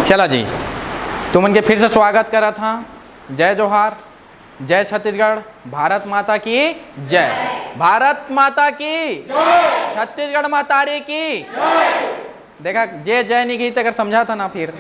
चला जी, तुमन के फिर से स्वागत करा था। जय जोहार, जय छत्तीसगढ़, भारत माता की जय, भारत माता की, छत्तीसगढ़ मातारी की। देखा जे जय नहीं की अगर समझा था ना, फिर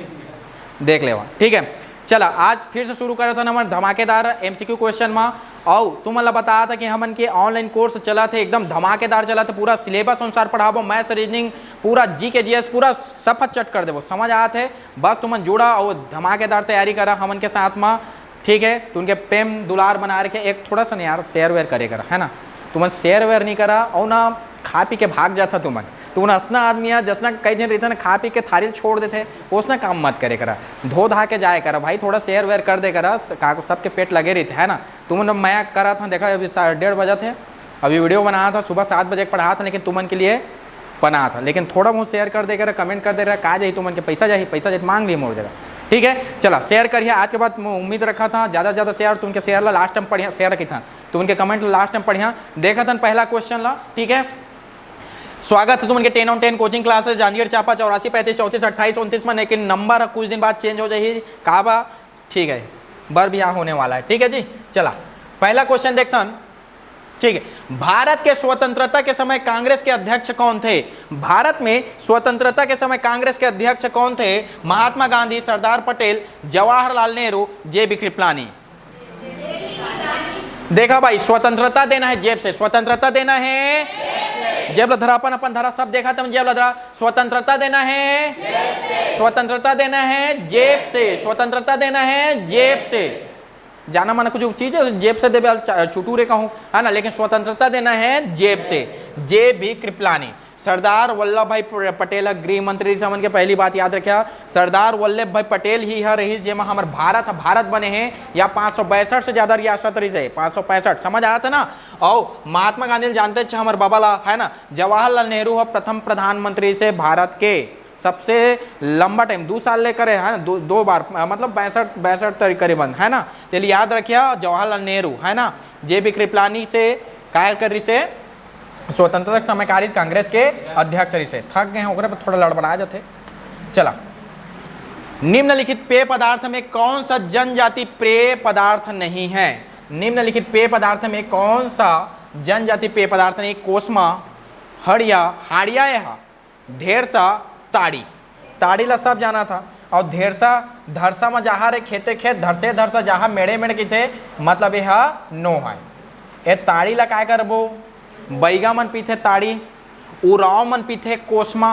देख लेवा। ठीक है, चला आज फिर से शुरू करा था ना हमारे धमाकेदार एमसीक्यू क्वेश्चन में। और तुम मतलब बताया था कि हमन के ऑनलाइन कोर्स चला थे, एकदम धमाकेदार चला था, पूरा सिलेबस अनुसार पढ़ाबो, मैथ्स रीजनिंग पूरा जीके जीएस पूरा सब चट कर देवो, समझ आया थे। बस तुमन जुड़ा और धमाकेदार तैयारी करा हमन के साथ में। ठीक है, तो उनके प्रेम दुलार बना रखे। एक थोड़ा सा नहीं यार शेयर वेयर करे करा, है ना। तुमन शेयर वेयर नहीं करा और ना खा पी के भाग जाता तुमन। तो उन असना आदमी है जसना कई दिन रहता ना, खा पी के थारी छोड़ देते, उसना काम मत करे करा, धो धा के जाए करा भाई, थोड़ा शेयर वेयर कर दे करा, काको सबके पेट लगे रहते है ना। तुमने मैं करा था, देखा अभी 1:30 बजे थे, अभी वीडियो बनाया था, सुबह 7 बजे पढ़ाया था, लेकिन तुमन के लिए बनाया था। लेकिन थोड़ा बहुत शेयर कर दे करा, कमेंट कर दे रहा, कहा जाए तुमन के पैसा जाए मांग लिए मोर जगह। ठीक है, चला शेयर करिए। आज के बाद उम्मीद रखा था ज़्यादा से ज़्यादा शेयर, तुमके शेयर ला लास्ट टाइम पढ़िया, शेयर रखी था तो उनके कमेंट लास्ट टाइम पढ़िया देखा था पहला क्वेश्चन ला। ठीक है, स्वागत है तुम उनके 10 on 10 coaching classes Janjgir Champa 84 35 34 28 29 में। लेकिन नंबर कुछ दिन बाद चेंज हो जाए कहा बा। ठीक है, बर ब्याह होने वाला है। ठीक है जी, चला पहला क्वेश्चन देखता हूं। ठीक है, भारत के स्वतंत्रता के समय कांग्रेस के अध्यक्ष कौन थे? भारत में स्वतंत्रता के समय कांग्रेस के अध्यक्ष कौन थे? महात्मा गांधी, सरदार पटेल, जवाहरलाल नेहरू, जेबी कृपलानी। देखा भाई, स्वतंत्रता देना है जेब से, स्वतंत्रता देना है जेब धरा, अपन धरा सब देखा था जेब धरा। स्वतंत्रता देना है, स्वतंत्रता देना है जेब से, स्वतंत्रता देना है जेब से। जाना माना कुछ चीज है जेब से दे चुटूरे कहूँ, है ना, लेकिन स्वतंत्रता देना है जेब से। जेबी कृपलानी। सरदार वल्लभ भाई पटेल गृह मंत्री से हमन के पहली बात याद रखा, सरदार वल्लभ भाई पटेल ही है रही जेमा हमारे भारत बने हैं, या 562 से ज्यादा रियासत रही है, 565 समझ आया था ना। और महात्मा गांधी जानते थे हमारे बाबा ला, है ना। जवाहरलाल नेहरू है प्रथम प्रधानमंत्री से भारत के, सबसे लंबा टाइम 2 साल लेकर है ना, दो बार मतलब 62 करीबन, है ना। चलिए याद रखिए जवाहरलाल नेहरू, है ना। जेबी कृपलानी से काय कर रही से स्वतंत्रता समयकारी कांग्रेस के अध्यक्ष रही से। थक गए हैं थोड़ा लड़बड़ा जाते। चला, निम्नलिखित पेय पदार्थ में कौन सा जनजाति पेय पदार्थ नहीं है? निम्नलिखित पेय पदार्थ में कौन सा जनजाति पेय पदार्थ नहीं? कोसमा, हड़िया, हाड़िया, यह ढेरसा, ताड़ी। ताड़ी ला सब जाना था। और ढेरसा धरसा में जहाँ रे खेते खेत, धरसे धरसा जहाँ मेड़े मेड़ की थे, मतलब यह नो है। ए ताड़ी ला काय करबो? बैगा मन पीथे ताड़ी, उराव मन पीथे कोसमा,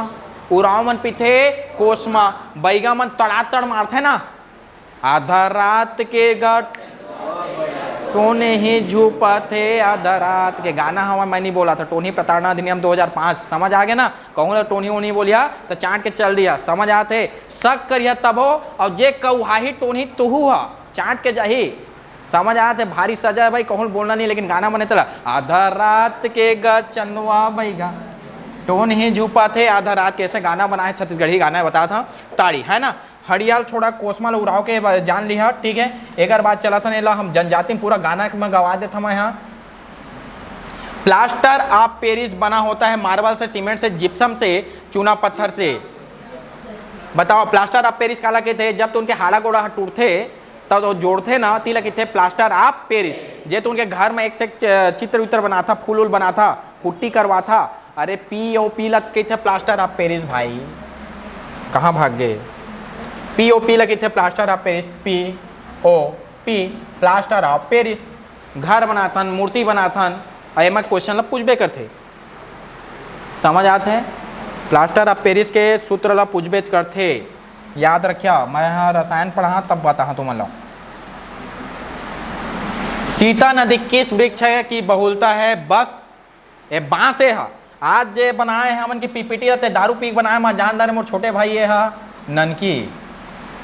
उराव मन पीथे कोसमा। बैगा मन तड़ातड़ मारथे ना, आधा रात के गट टोने ही झूपा थे, आधा रात के गाना हवा मैं नहीं बोला था, टोनी प्रताड़ना अधिनियम 2005 समझ आ गया ना। कहूँ टोनी वो नहीं बोलिया तो चाट के चल दिया, समझ आते। शक करिया तब हो, और जे कौहाही टोनी तुहू हा चाट के जाही, समझ आते। भारी सजा है भाई, कहूँ बोलना नहीं, लेकिन गाना बने तला आधा रात के गचनवा बैगा टोन ही झूपा थे, आधा रात के, ऐसे गाना बनाए छत्तीसगढ़ी गाना बताया था। ताड़ी, है ना। हड़ियाल छोड़ा कोसमा उड़ाव के जान लिया। ठीक है, एक बात चला था नेला हम जनजाति में पूरा गाना में गवा देता मैं यहाँ। प्लास्टर ऑफ पेरिस बना होता है मार्बल से, सीमेंट से, जिप्सम से, चूना पत्थर से। बताओ प्लास्टर ऑफ पेरिस काला के थे? जब तो उनके हाड़ा गोड़ा टूटते तब तो जोड़ते ना, तिलक थे प्लास्टर ऑफ पेरिस। जे तो उनके घर में एक से चित्र वित्र बना था, फूल उल बना था, पुट्टी करवा था। अरे पी लग के थे प्लास्टर ऑफ पेरिस भाई, कहाँ भाग गए? पी लगे थे plaster of Paris, P plaster of Paris. घर बनाथन, मूर्ति बनाथन, एम क्वेश्चन ला पूछबे करते, समझ आते हैं। प्लास्टर ऑफ पेरिस के सूत्र ला पूछबे करते, याद रखिया। मैं यहाँ रसायन पढ़ा तब बता तुम लोग। सीता नदी किस वृक्ष की बहुलता है? बस ये बांस है। आज जे बनाए हैं हमन की पीपीटी रहते, दारू पी बनाए मैं जानदार मोर छोटे भाई ये है ननकी।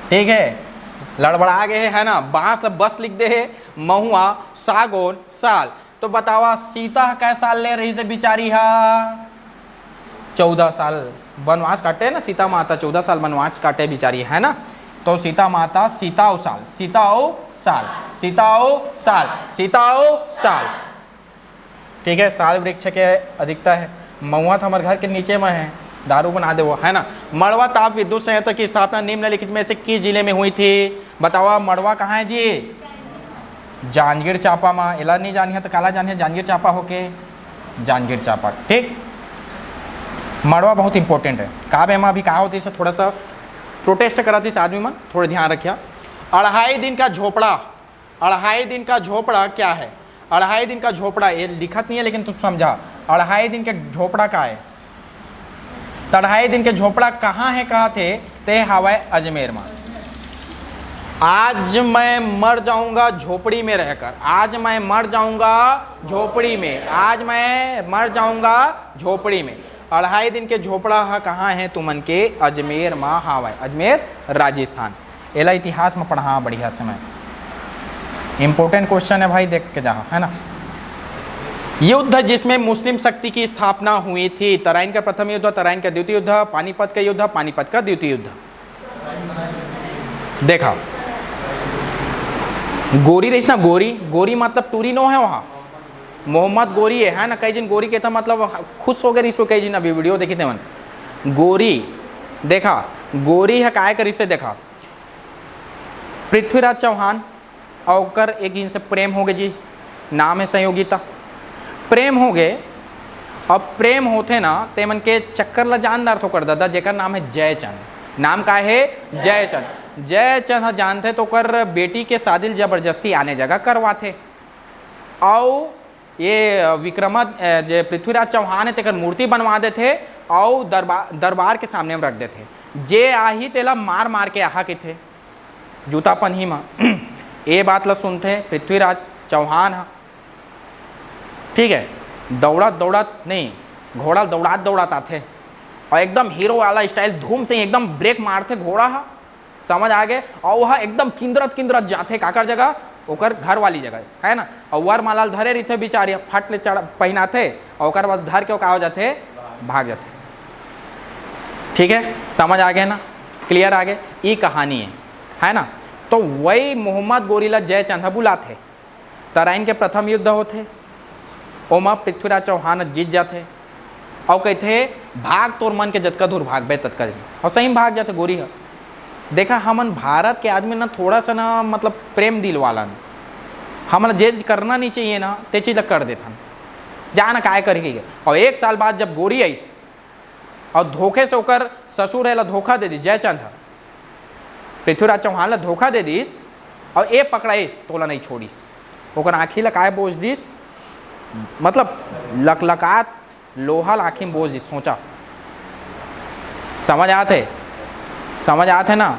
ठीक है, लड़बड़ा गए है ना। बांस बस लिख दे है, महुआ, सागौन, साल। तो बतावा सीता कै साल ले रही से बिचारी है? 14 साल वनवास काटे ना सीता माता, 14 साल वनवास काटे बिचारी, है ना। तो सीता माता सीताओ साल, सीताओ साल, सीताओ साल, सीताओ साल। ठीक है, साल वृक्ष के अधिकता है। महुआ तो हमारे घर के नीचे में है, दारू बना दे वो, है ना। मड़वा ताप विद्युत संयंत्र की स्थापना निम्नलिखित में से किस जिले में हुई थी? बताओ मड़वा कहाँ है जी? जांजगीर चांपा में। एला नहीं जानी है तो काला जानी है, जांजगीर चांपा होके जांजगीर चांपा, ठीक। मड़वा बहुत इंपॉर्टेंट है। कहा में अभी कहा होती है, थोड़ा सा प्रोटेस्ट करा थी आदमी मन, थोड़ा ध्यान रखिया। 2.5 दिन का झोपड़ा, 2.5 दिन का झोपड़ा क्या है? 2.5 दिन का झोपड़ा, ये लिखत नहीं है लेकिन तुम समझा। 2.5 दिन के झोपड़ा का है? 2.5 दिन के झोपड़ा कहाँ है? कहा थे ते हवाई अजमेर में। आज मैं मर जाऊंगा झोपड़ी में रहकर, आज मैं मर जाऊंगा झोपड़ी में, आज मैं मर जाऊंगा झोपड़ी में। 2.5 दिन के झोपड़ा कहाँ है तुमन के? अजमेर में हवाई, अजमेर राजस्थान। एला इतिहास में पढ़ा बढ़िया से मैं, इंपॉर्टेंट क्वेश्चन है भाई, देख के जा, है ना। युद्ध जिसमें मुस्लिम शक्ति की स्थापना हुई थी? तराइन का प्रथम युद्ध, तराइन का द्वितीय युद्ध, पानीपत का युद्ध, पानीपत का द्वितीय युद्ध। देखा गोरी रही ना, गोरी, गोरी मतलब टूरिनो है वहाँ, मोहम्मद गोरी है ना। कई दिन गोरी के था मतलब खुश हो गए रिसो, कई दिन अभी वीडियो देखी थे मन। गोरी देखा, गोरी है काय करी से देखा, पृथ्वीराज चौहान और एक जिनसे प्रेम हो गए जी, नाम है संयोगिता, प्रेम हो गए। अब प्रेम होते ना ते मन के चक्कर ला जानदार तो कर दादा, जेकर नाम है जयचंद। नाम का है? जयचंद। जयचंद जानते तो कर बेटी के शादी जबरदस्ती आने जगह करवाते, और ये विक्रमादित्य पृथ्वीराज चौहान है तेकर मूर्ति बनवा देते और दरबार के सामने में रख देते। जे आही तेला मार मार के आहा के थे जूतापन ही में। ये बात ला सुनते पृथ्वीराज चौहान है, ठीक है। दौड़त दौड़त नहीं, घोड़ा दौड़ात दौड़ात आते और एकदम हीरो वाला स्टाइल धूम से एकदम ब्रेक मारते घोड़ा हा, समझ आ गए। और वह एकदम किंदरत किंदरत जाते काकर जगह, ओकर घर वाली जगह, है ना। और वर मालाल धरे रही थे बिचारी, फट ले चढ़ पहनाते और ओकर बाद धर के का हो जाते, भाग जाते, ठीक है। समझ आ गए ना, क्लियर आ गए। ये कहानी है ना। तो वही मोहम्मद गोरीला जयचंद बुलाते, तराइन के प्रथम युद्ध होते, ओमा पृथ्वीराज चौहान जीत जाते और कहते भाग तोर मन के जतका दूर भाग बे ततका, और सही में भाग जाते गोरी है। देखा हमन भारत के आदमी ना थोड़ा सा ना मतलब प्रेम दिल वाला, हमन जे करना नहीं चाहिए ना ते चीज कर देता, जाना काय करेगी। और 1 साल बाद जब गोरी आई और धोखे से होकर ससुर है ला धोखा दे दी, जयचंद पृथ्वीराज चौहान ला धोखा दे दीस और ए पकड़ाइस तोला नहीं छोड़ीस, ओकर आँखी ला काय बोझ दीस, मतलब लकलकात लोहा आँखी में बोझ दीस। सोचा समझ आते, समझ आते ना।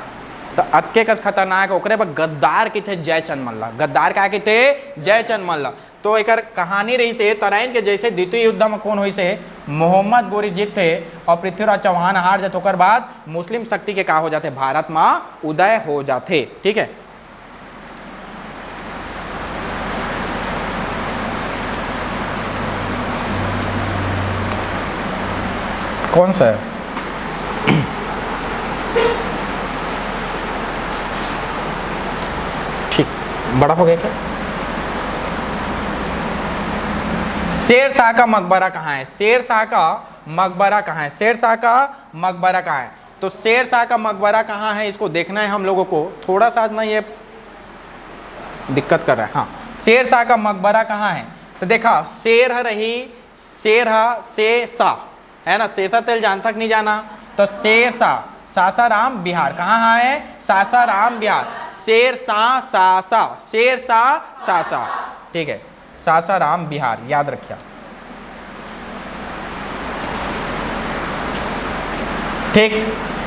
तो अतके कस खतरनाक ओकरे पर गद्दार की थे जयचंद मल्ला, गद्दार का के थे जयचंद मल्ला। तो एक कहानी रही से तराइन के जैसे द्वितीय युद्ध में कौन हुई से मोहम्मद गोरी जीत थे और पृथ्वीराज चौहान हार जाते, ओकर बाद मुस्लिम शक्ति के का हो जाते, भारत में उदय हो जाते, ठीक है। कौन सा है? ठीक, बड़ा हो गया क्या? शेरशाह का मकबरा कहाँ है? शेरशाह का मकबरा कहाँ है? शेरशाह का मकबरा कहाँ है? तो शेरशाह का मकबरा कहाँ है इसको देखना है हम लोगों को। थोड़ा सा ना ये दिक्कत कर रहा है। हाँ, शेरशाह का मकबरा कहाँ है? तो देखा शेर है रही, शेर है शेषा, है ना। शेषा तेल जानता कि नहीं जाना? तो शेरशाह सासाराम बिहार कहाँ है? सासाराम बिहार। शेरशाह सासा, शेरशाह सासा, ठीक है, सासाराम बिहार, याद रखिए, ठीक।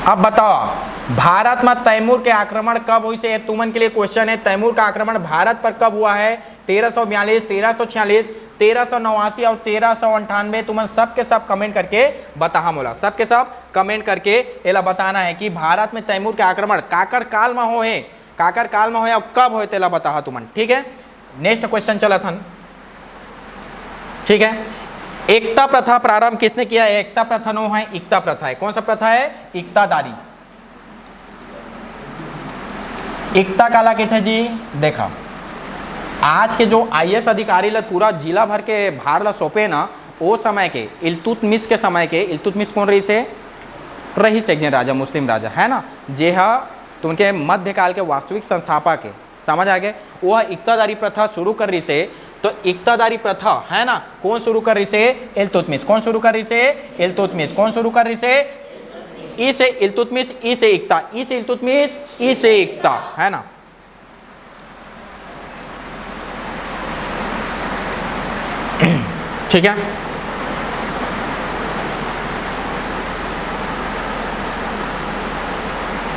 अब बताओ भारत में तैमूर के आक्रमण कब हुई से? तुमन के लिए क्वेश्चन है, तैमूर का आक्रमण भारत पर कब हुआ है? 1342, 1346, 1389 और 1398। तुमन सब के सब कमेंट करके बता मोला, सब के सब कमेंट करके एला बताना है कि भारत में तैमूर के आक्रमण काकर काल में हो है, काकर काल में हो और कब हो तेला बता तुमन, ठीक है। नेक्स्ट क्वेश्चन चला था, ठीक है। एकता प्रथा प्रारंभ किसने किया है? एकता प्रथा नो है, एकता प्रथा है। कौन सा प्रथा है? एकतादारी। एकता काला के थे जी? देखा आज के जो आईएएस अधिकारी ला पूरा जिला भर के भार ला सौंपे ना, वो समय के इल्तुतमिश के समय के, इल्तुतमिश कौन रही से? रईस एक जन राजा, मुस्लिम राजा है ना, जे तो उनके मध्यकाल के वास्तविक संस्थापक है, समझ आ गए। वह इक्तादारी प्रथा शुरू कर रही से, तो इक्तादारी प्रथा है ना, कौन शुरू कर रही से? इल्तुतमिश। कौन शुरू कर रही से? इल्तुतमिश। कौन शुरू कर रही से? ई से इल्तुतमिश, ई से इक्ता, ई से इल्तुतमिश, ई से इक्ता, है ना। ठीक है,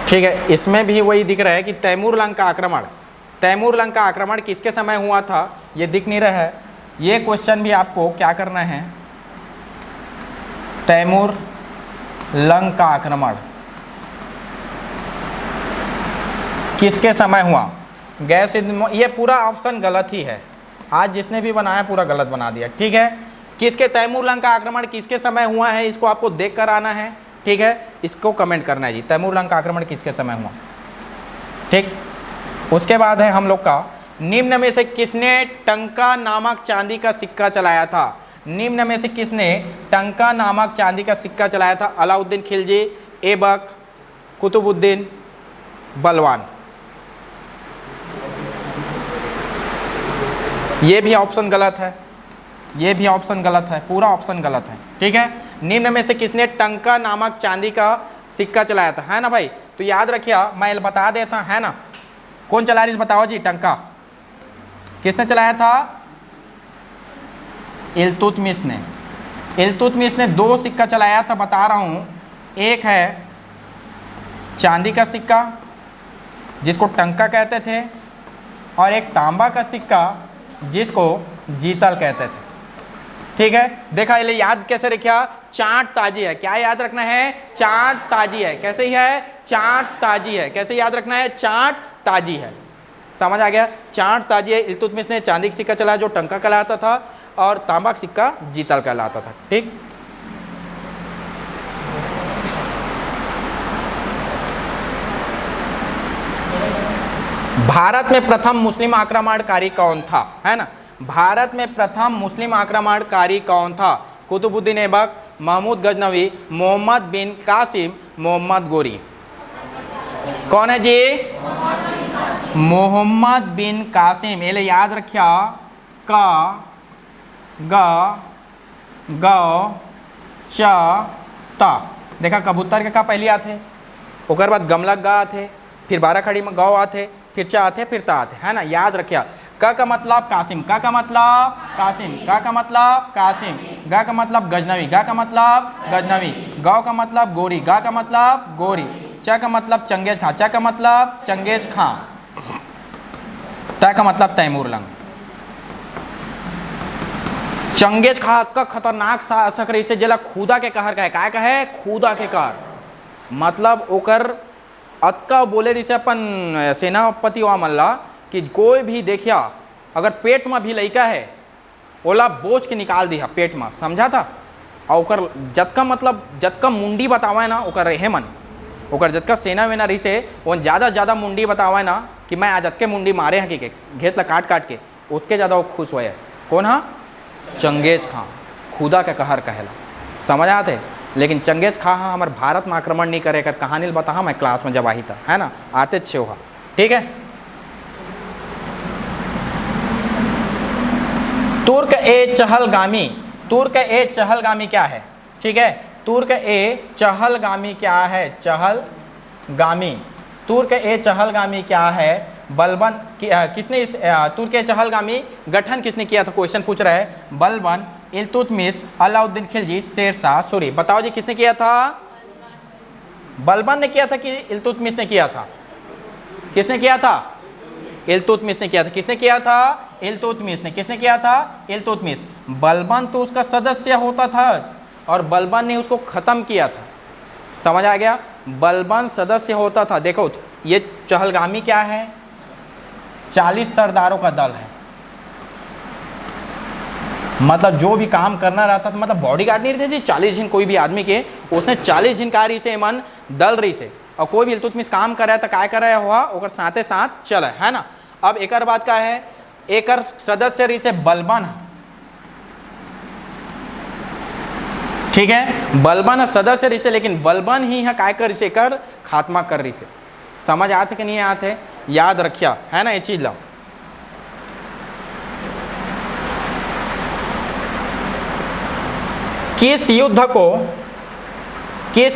ठीक है। इसमें भी वही दिख रहा है कि तैमूर लंग का आक्रमण, तैमूर लंग का आक्रमण किसके समय हुआ था, ये दिख नहीं रहा है। ये क्वेश्चन भी आपको क्या करना है, तैमूर लंग का आक्रमण किसके समय हुआ? गैस, ये पूरा ऑप्शन गलत ही है, आज जिसने भी बनाया पूरा गलत बना दिया। ठीक है, किसके, तैमूर लंग का आक्रमण किसके समय हुआ है, इसको आपको देख कर आना है। ठीक है, इसको कमेंट करना है जी, तैमूर लंग का आक्रमण किसके समय हुआ। ठीक, उसके बाद है हम लोग का, निम्न में से किसने टंका नामक चांदी का सिक्का चलाया था? निम्न में से किसने टंका नामक चांदी का सिक्का चलाया था? अलाउद्दीन खिलजी, ऐबक, कुतुबुद्दीन, बलवान। ये भी ऑप्शन गलत है, ये भी ऑप्शन गलत है, पूरा ऑप्शन गलत है। ठीक है, निम्न में से किसने टंका नामक चांदी का सिक्का चलाया था, है ना भाई। तो याद रखिए, मैं बता देता, है ना, कौन चला रही बताओ जी, टंका किसने चलाया था? इल्तुतमिश ने। इल्तुतमिश ने 2 सिक्का चलाया था, बता रहा हूँ। एक है चांदी का सिक्का जिसको टंका कहते थे, और एक तांबा का सिक्का जिसको जीतल कहते थे। ठीक है, देखा, ये याद कैसे रखिया, चाट ताजी है। क्या याद रखना है? चाट ताजी है। कैसे ही है? चाट ताजी है। कैसे याद रखना है? चाट ताजी है। समझ आ गया, चाट ताजी है। इल्तुतमिश ने चांदी का सिक्का चलाया जो टंका कहलाता था, और तांबा का सिक्का जीतल कहलाता था। ठीक, भारत में प्रथम मुस्लिम आक्रमणकारी कौन था, है ना। भारत में प्रथम मुस्लिम आक्रमणकारी कौन था? कुतुबुद्दीन ऐबक, महमूद गजनवी, मोहम्मद बिन कासिम, मोहम्मद गोरी। कौन है जी? मोहम्मद बिन कासिम। ये याद रखिया, का ग च ता। देखा, कबूतर के का पहले आते, ओकर बाद गमलक गा आते, फिर 12 खड़ी में गौ आते, फिर चा आते, फिर ता आते, है ना। याद रखिया, क का मतलब कासिम, का का मतलब कासिम, का का मतलब कासिम, गा का मतलब गजनवी, गा का मतलब गजनवी, गौ का मतलब गोरी, गा का मतलब गोरी, च का मतलब चंगेज खां, च का मतलब चंगेज खां, ता का मतलब तैमूर लंग। चंगेज खां का खतरनाक सकरी से जला खुदा के कहर का है, काय का है? खुदा के कहर। मतलब ओकर अतका बोले रही से अपन सेनापति वा मल्ला कि कोई भी देखिया अगर पेट में भी लड़का है, ओला बोझ के निकाल दिया पेट में, समझा था। और ओकर जतका मतलब जतका मुंडी बतावा है ना, ओकर रहे मन, ओकर जतका सेना वेना रही से वो ज़्यादा मुंडी बतावा है ना कि मैं आज जतके मुंडी मारे हैं कि घेत ला काट काट के, उतके ज़्यादा वो खुश हुए। कौन हा? चंगेज खां, खुदा के कहर कहला, समझ आते। लेकिन चंगेज खां हमारे भारत में आक्रमण नहीं करे कर कहानी बता मैं क्लास में जब आई था, है ना, आते अच्छे हुआ। ठीक है, तुर्क ए चहलगामी, तुर्क ए चहलगामी क्या है? ठीक है, तुर्क ए चहलगामी क्या है? चहलगामी, तुर्क ए चहलगामी क्या है? बलबन किसने तुर्क ए चहलगामी गठन किसने किया था? क्वेश्चन पूछ रहा है। बलबन, इल्तुतमिश, अलाउद्दीन खिलजी, शेरशाह सूरी। बताओ जी किसने किया था? बलबन ने किया था कि इल्तुतमिश ने किया था? किसने किया था? इल्तुतमिश ने किया था। किसने किया था? इल्तुतमिश ने। किसने किया था? इल्तुतमिश। बलबन तो उसका सदस्य होता था और बलबन ने उसको खत्म किया था, समझ आ गया। बलबन सदस्य होता था। देखो तो ये चहलगामी क्या है? 40 सरदारों का दल है। मतलब जो भी काम करना रहता था, मतलब बॉडीगार्ड नहीं रहते जी 40 जन कोई भी आदमी के, उसने 40 जन कारी से मन दल रही से, और कोई भी इल्तुतमिश काम कर रहा है तो क्या कर रहा हुआ ओकर साथे साथ चल है ना। अब एक बात का है, एक सदस्य रही से बलबन, ठीक है, बलबन सदस्य रही से, लेकिन बलबन ही है काय कर से कर खात्मा कर रही से। समझ आते कि नहीं आते, याद रखिया, है ना ये चीज लो। किस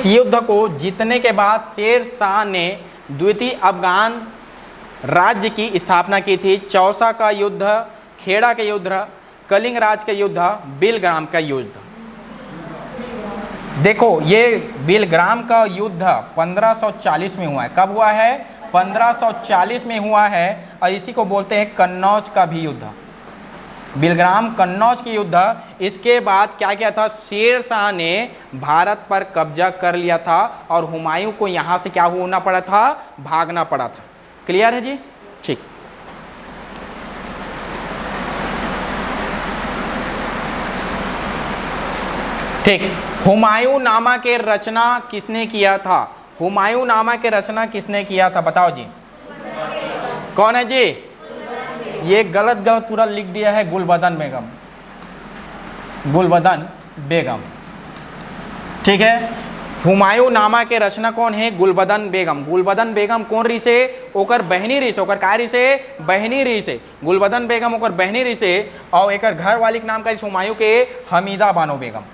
युद्ध को जीतने के बाद शेर शाह ने द्वितीय अफगान राज्य की स्थापना की थी? चौसा का युद्ध, खेड़ा के युद्ध, कलिंग राज के युद्ध, बिलग्राम का युद्ध। देखो ये बिलग्राम का युद्ध 1540 में हुआ है। कब हुआ है? 1540 में हुआ है, और इसी को बोलते हैं कन्नौज का भी युद्ध। बिलग्राम कन्नौज की युद्ध। इसके बाद क्या किया था? शेर शाह ने भारत पर कब्जा कर लिया था, और हुमायूं को यहाँ से क्या होना पड़ा था? भागना पड़ा था। क्लियर है जी? ठीक। ठीक। हुमायूं नामा के रचना किसने किया था? हुमायूं नामा के रचना किसने किया था? बताओ जी। कौन है जी? ये गलत पूरा लिख दिया है, गुलबदन बेगम। गुलबदन बेगम, ठीक है। हुमायूं नामा के रचना कौन है? गुलबदन बेगम। गुलबदन बेगम कौन रही से? ओकर बहनी रही से। ओकर का रही से? बहनी रही से। गुलबदन बेगम ओकर बहनी रही से, और एक घर वाली के नाम का हुमायूं के हमीदा बानो बेगम।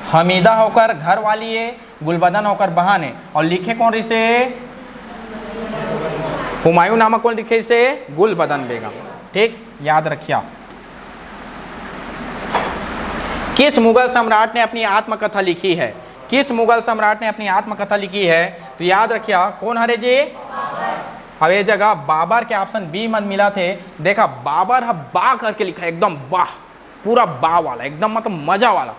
हमीदा होकर घर वाली है, गुलबदन होकर बहन है, और लिखे कौन रही से? हुमायूं नामा कौन लिखे से? गुलबदन बेगम। ठीक, याद रखिए। किस मुगल सम्राट ने अपनी आत्मकथा लिखी है? किस मुगल सम्राट ने अपनी आत्मकथा लिखी है? तो याद रखिए, कौन हरे जी? अब ये जगह बाबर के ऑप्शन बी मन मिला थे। देखा, बाबर है बा करके लिखा है, एकदम बाह, पूरा बा वाला, एकदम मतलब मजा वाला।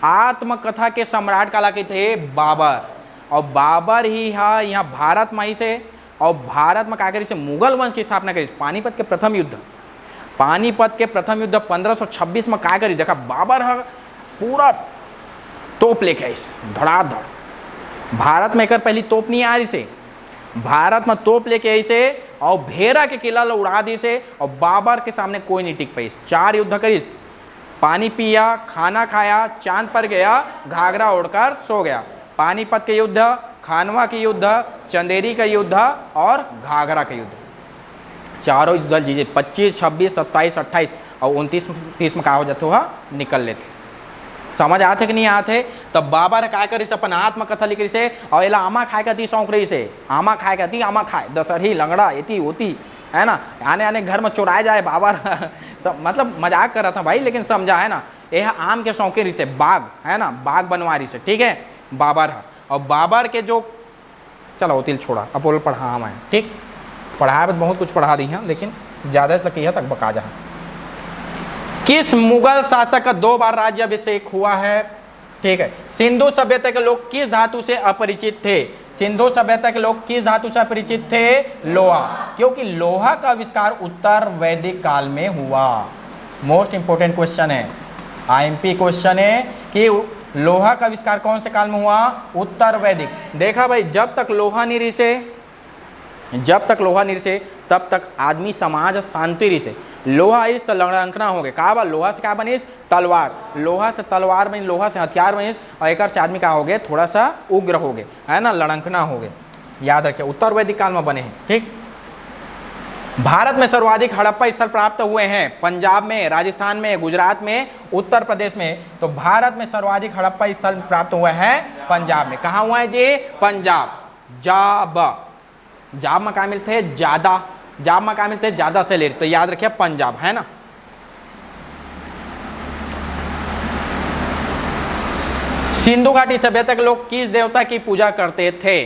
आत्मकथा के सम्राट काला के थे बाबर, और बाबर ही है यहाँ भारत में ही से, और भारत में क्या करी से? मुगल वंश की स्थापना करी। पानीपत के प्रथम युद्ध, पानीपत के प्रथम युद्ध 1526 में क्या करी? देखा, बाबर है पूरा तोप लेके इस धड़ाधड़। भारत में एक पहली तोप नहीं आ रही से, भारत में तोप लेके आई से, और भेरा के किला उड़ा दी से, और बाबर के सामने कोई नहीं टिक पाई। 4 युद्ध करी, पानी पिया, खाना खाया, चांद पर गया, घाघरा ओढ़कर सो गया। पानीपत के युद्ध, खानवा के युद्ध, चंदेरी का युद्ध, और घाघरा का युद्ध। चारों युद्ध जीते। 25, 26, 27, 28 और 29, 30 में क्या हो जाते? वह निकल लेते। समझ आते कि नहीं आते? तब बाबर क्या करी से? अपन आत्मकथा लिख रही से, और एला आमा खाए का थी शौक रही से, आमा खाए का थी, आमा खाए, दशहरी लंगड़ा एती होती है ना, आने आने घर में चुराए जाए बाबर सब, मतलब मजाक कर रहा था भाई, लेकिन समझा है ना। यह आम के शौकीन रही से, बाग है ना, बाग बनवा रही से, ठीक है, बाबर है। और बाबर के जो, चलो तिल छोड़ा, अब बोल पढ़ा मैं, ठीक, पढ़ाया बहुत कुछ पढ़ा दी है, लेकिन ज़्यादा से तक बका जा। किस मुगल शासक का 2 बार राज्याभिषेक हुआ है? ठीक है। सिंधु सभ्यता के लोग किस धातु से अपरिचित थे? सिंधु सभ्यता के लोग किस धातु से अपरिचित थे? लोहा, क्योंकि लोहा का आविष्कार उत्तर वैदिक काल में हुआ। मोस्ट इंपोर्टेंट क्वेश्चन है, आईएमपी क्वेश्चन है कि लोहा का आविष्कार कौन से काल में हुआ? उत्तर वैदिक। देखा भाई, जब तक लोहा नहीं रिसे, तब तक आदमी समाज शांति रिसे। लोहा इस तो लड़ंकना हो गए, का बा लोहा से क्या बनिस? तलवार, लोहा से तलवार बनी, लोहा से हथियार बनिस, और एक से आदमी का हो गए थोड़ा सा उग्र हो गए, है ना, लड़ंकना हो गए। याद रखिए, उत्तर वैदिक काल में बने हैं। ठीक। भारत में सर्वाधिक हड़प्पा स्थल प्राप्त हुए हैं? पंजाब में, राजस्थान में, गुजरात में, उत्तर प्रदेश में। तो भारत में सर्वाधिक हड़प्पा स्थल प्राप्त हुए हैं पंजाब में। कहाँ हुआ है जी? पंजाब। जाब में क्या मिलते हैं? ज्यादा। जाब में क्या मिलते हैं? ज्यादा से ले, तो याद रखिए पंजाब, है ना। सिंधु घाटी सभ्यता के लोग किस देवता की पूजा करते थे?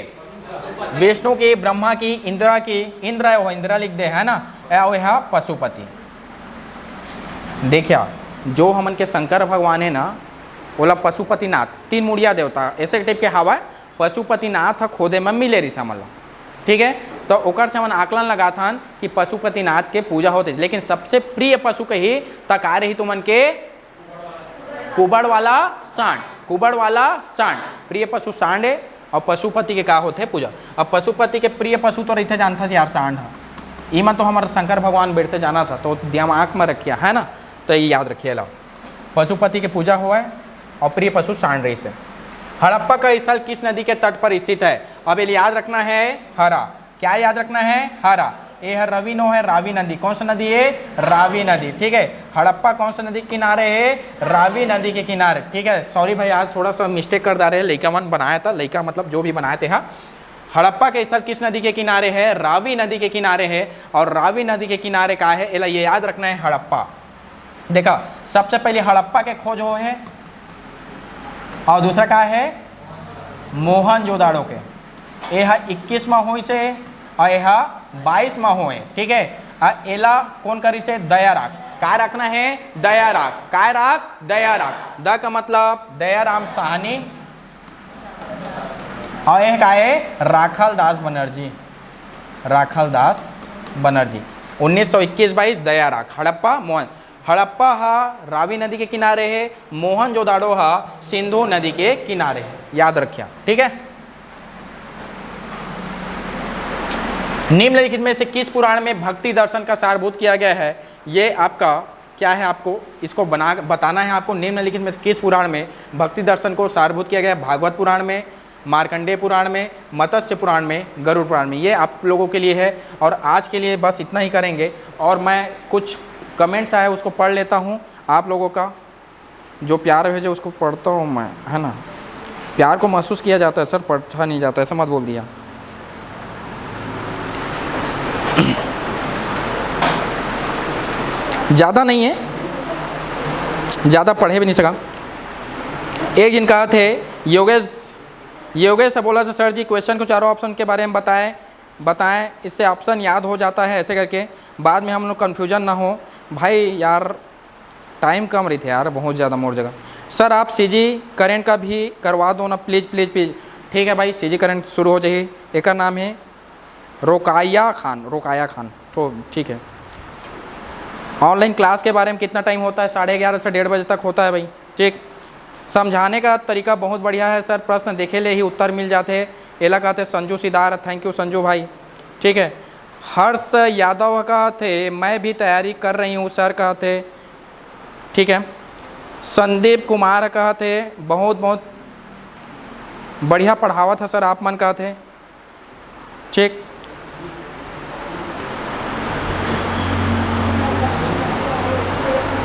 विष्णु की, ब्रह्मा की, इंद्रा की। इंद्रा लिख दे, है ना, यह पशुपति। देखिए, जो हमन के शंकर भगवान है ना, बोला पशुपतिनाथ, 3 मुड़िया देवता ऐसे टाइप के हवा। पशुपतिनाथ खोदे में मिले रही समझ लो, ठीक है। तो ओकर से मन आकलन लगा था कि पशुपतिनाथ के पूजा होते, लेकिन सबसे प्रिय पशु कही तक आ रही तुमन के कुबड़ वाला सांड। कुबड़ वाला सांड प्रिय पशु सांड है, और पशुपति के का होते पूजा। अब पशुपति के प्रिय पशु तो रहते जानता है यार सांड है, इमा तो हमारा शंकर भगवान बैठते जाना था, तो दिमाग में रखिए, है ना। तो ये याद रखिए लो, पशुपति के पूजा हुआ है, और प्रिय पशु सांडरी से। हड़प्पा का स्थल किस नदी के तट पर स्थित है? अब ये याद रखना है हरा, क्या याद रखना है? हरा। ये है रवि, नो है रावी नदी। कौन सा नदी है? रावी नदी। ठीक है, हड़प्पा कौन सा नदी के किनारे है? रावी नदी के किनारे। ठीक है, सॉरी भाई आज थोड़ा सा मिस्टेक कर दे रहे हैं, लइका मन बनाया था, लइका मतलब जो भी बनाए थे। हाँ, हड़प्पा के स्थल किस नदी के किनारे है? रावी नदी के किनारे है। और रावी नदी के किनारे का है, ये याद रखना है हड़प्पा। देखा, सबसे पहले हड़प्पा के खोज हो है और दूसरा का है मोहनजोदाड़ो के। यह 21वां हुई से और यह 22वां हुए। ठीक है, एला कौन करी से? दया राख। क्या रखना है? दया राख। काय राख? दया राख। द का मतलब दयाराम साहनी और यह का है? राखल दास बनर्जी। राखल दास बनर्जी 1921-22 दया राख। हड़प्पा मोहन, हड़प्पा हा रावी नदी के किनारे है, मोहनजोदाड़ो हा सिंधु नदी के किनारे है, याद रखिए। ठीक है, निम्नलिखित में से किस पुराण में भक्ति दर्शन का सारभूत किया गया है? ये आपका क्या है, आपको इसको बताना है आपको। निम्नलिखित में से किस पुराण में भक्ति दर्शन को सारभूत किया गया है? भागवत पुराण में, मार्कंडेय पुराण में, मत्स्य पुराण में, गरुड़ पुराण में। ये आप लोगों के लिए है और आज के लिए बस इतना ही करेंगे। और मैं कुछ कमेंट्स आए उसको पढ़ लेता हूँ, आप लोगों का जो प्यार भेजे उसको पढ़ता हूँ मैं, है ना। प्यार को महसूस किया जाता है सर, पढ़ा नहीं जाता, ऐसा मत बोल दिया। ज़्यादा नहीं है, ज़्यादा पढ़े भी नहीं सका। एक दिन कहा थे योगेश से बोला था सर जी क्वेश्चन को चारों ऑप्शन के बारे में बताएं, इससे ऑप्शन याद हो जाता है, ऐसे करके बाद में हम लोग कन्फ्यूजन ना हो। भाई यार टाइम कम रही थे यार, बहुत ज़्यादा मोर जगह। सर आप सीजी करेंट का भी करवा दो ना प्लीज़ प्लीज़ प्लीज़। ठीक है भाई, सीजी करेंट शुरू हो जाइए। एक का नाम है रोकाया खान। तो ठीक है, ऑनलाइन क्लास के बारे में कितना टाइम होता है? 11:30 से 1:30 बजे तक होता है भाई। ठीक, समझाने का तरीका बहुत बढ़िया है सर, प्रश्न देखे ले ही उत्तर मिल जाते हैं। एला कहते संजू सिदार, थैंक यू संजू भाई। ठीक है, हर्ष यादव का थे मैं भी तैयारी कर रही हूँ सर का थे। ठीक है, संदीप कुमार का थे बहुत बहुत बढ़िया पढ़ावा था सर, आप मन का थे। ठीक,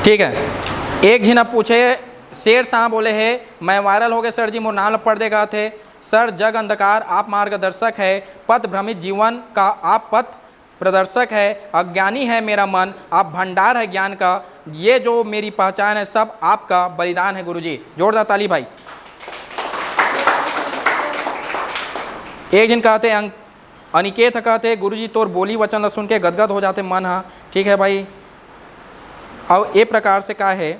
ठीक है। एक जिन पूछे शेर साहब बोले है मैं वायरल हो गए सर जी, मोर नाम पढ़ देगा थे सर। जग अंधकार आप मार्गदर्शक है, पथ भ्रमित जीवन का आप पथ प्रदर्शक है, अज्ञानी है मेरा मन आप भंडार है ज्ञान का, ये जो मेरी पहचान है सब आपका बलिदान है गुरुजी। जोरदार ताली भाई। एक दिन कहते अनिकेत कहते गुरुजी तोर बोली वचन सुन के गदगद हो जाते मन। हाँ ठीक है भाई। अब ये प्रकार से का है,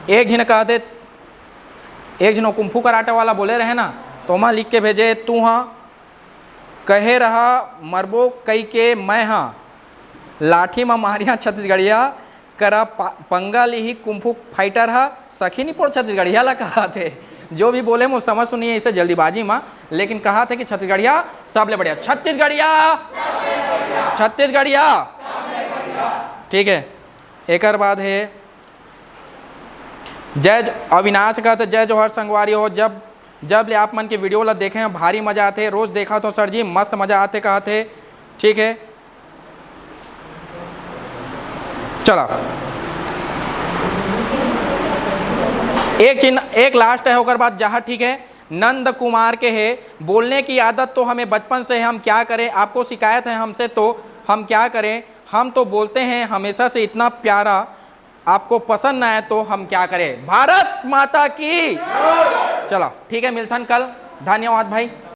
एक जिन कहते एक जिन कुंफू कराटे वाला बोले रहे ना, तो मैं लिख के भेजे तू हाँ कहे रहा मरबो कई के मैं हाँ लाठी में मारिया छत्तीसगढ़िया करा पंगा ली ही कुंफू फाइटर हा सखी नहीं पोड़ छत्तीसगढ़िया ला कहा थे। जो भी बोले मुझे समझ सुनिए इसे जल्दीबाजी में, लेकिन कहा थे कि छत्तीसगढ़िया सबले बढ़िया, छत्तीसगढ़िया। ठीक है, एक बाद है जय अविनाश का तो जय जोहर संगवारी हो। जब ले आप मन के वीडियो ला देखे हैं भारी मजा आते, रोज देखा तो सर जी मस्त मजा आते कहा थे। ठीक है, चला एक लास्ट है होकर बात जहाँ। ठीक है, नंद कुमार के है बोलने की आदत तो हमें बचपन से है, हम क्या करें, आपको शिकायत है हमसे तो हम क्या करें, हम तो बोलते हैं हमेशा से इतना प्यारा, आपको पसंद ना आए तो हम क्या करें। भारत माता की। चलो ठीक है, मिलथन कल। धन्यवाद भाई।